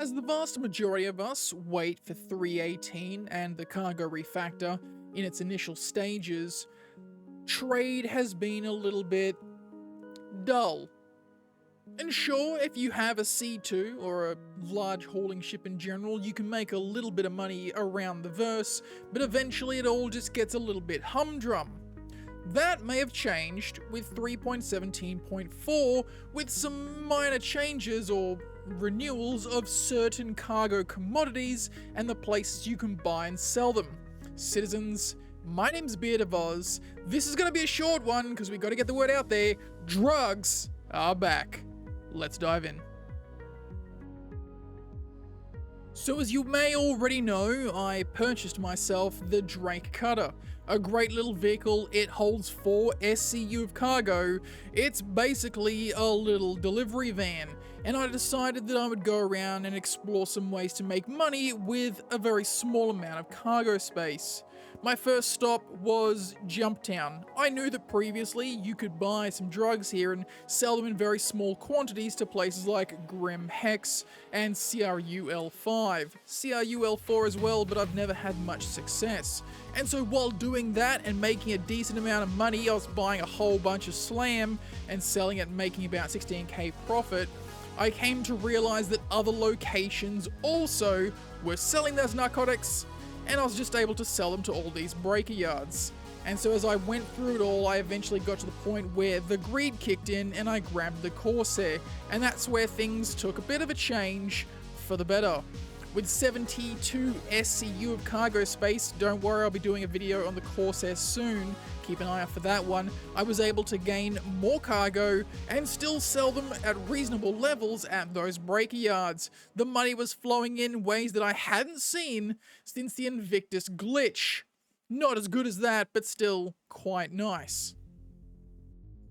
As the vast majority of us wait for 318 and the cargo refactor in its initial stages, trade has been a little bit dull. And sure, if you have a C2 or a large hauling ship in general, you can make a little bit of money around the verse, but eventually it all just gets a little bit humdrum. That may have changed with 3.17.4 with some minor changes or renewals of certain cargo commodities and the places you can buy and sell them. Citizens, my name's Beard of Oz. This is going to be a short one because we got to get the word out there. Drugs are back. Let's dive in. So as you may already know, I purchased myself the Drake Cutter. A great little vehicle. It holds 4 SCU of cargo. It's basically a little delivery van. And I decided that I would go around and explore some ways to make money with a very small amount of cargo space. My first stop was Jumptown. I knew that previously you could buy some drugs here and sell them in very small quantities to places like Grim Hex and CRUL5. CRUL4 as well, but I've never had much success. And so while doing that and making a decent amount of money, I was buying a whole bunch of slam and selling it and making about 16k profit. I came to realize that other locations also were selling those narcotics, and I was just able to sell them to all these breaker yards. And so as I went through it all, I eventually got to the point where the greed kicked in and I grabbed the Corsair, and that's where things took a bit of a change for the better. With 72 SCU of cargo space, don't worry, I'll be doing a video on the Corsair soon, keep an eye out for that one. I was able to gain more cargo and still sell them at reasonable levels at those breaker yards. The money was flowing in ways that I hadn't seen since the Invictus glitch. Not as good as that, but still quite nice.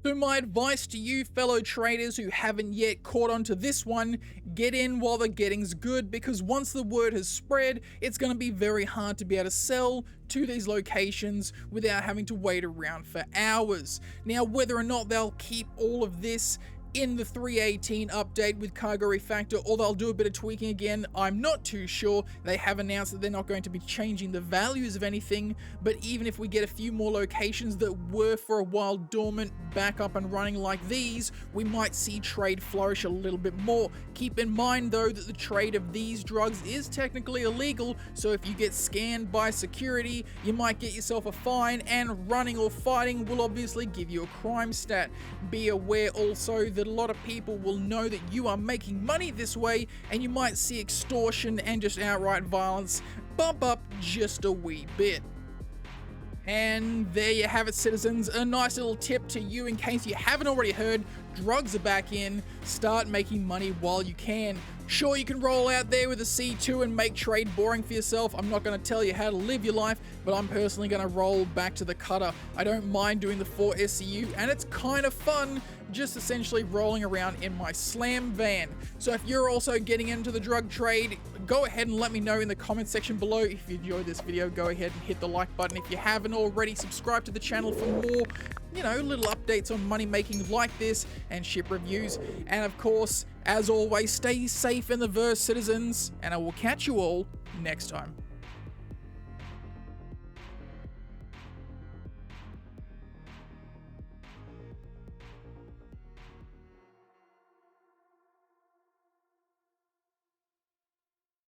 So my advice to you fellow traders who haven't yet caught on to this one, get in while the getting's good, because once the word has spread, it's going to be very hard to be able to sell to these locations without having to wait around for hours. Now, whether or not they'll keep all of this in the 318 update with cargo refactor, or they'll do a bit of tweaking again, I'm not too sure. They have announced that they're not going to be changing the values of anything, but even if we get a few more locations that were for a while dormant back up and running like these, we might see trade flourish a little bit more. Keep in mind though that the trade of these drugs is technically illegal, so if you get scanned by security, you might get yourself a fine, and running or fighting will obviously give you a crime stat. Be aware also that a lot of people will know that you are making money this way, and you might see extortion and just outright violence bump up just a wee bit. And there you have it, citizens. A nice little tip to you in case you haven't already heard. Drugs are back in. Start making money while you can. Sure, you can roll out there with a C2 and make trade boring for yourself. I'm not going to tell you how to live your life, but I'm personally going to roll back to the cutter. I don't mind doing the 4 SCU, and it's kind of fun just essentially rolling around in my slam van. So if you're also getting into the drug trade, go ahead and let me know in the comment section below. If you enjoyed this video, go ahead and hit the like button. If you haven't already, subscribe to the channel for more, little updates on money making like this and ship reviews. And of course, as always, stay safe in the verse, citizens, and I will catch you all next time.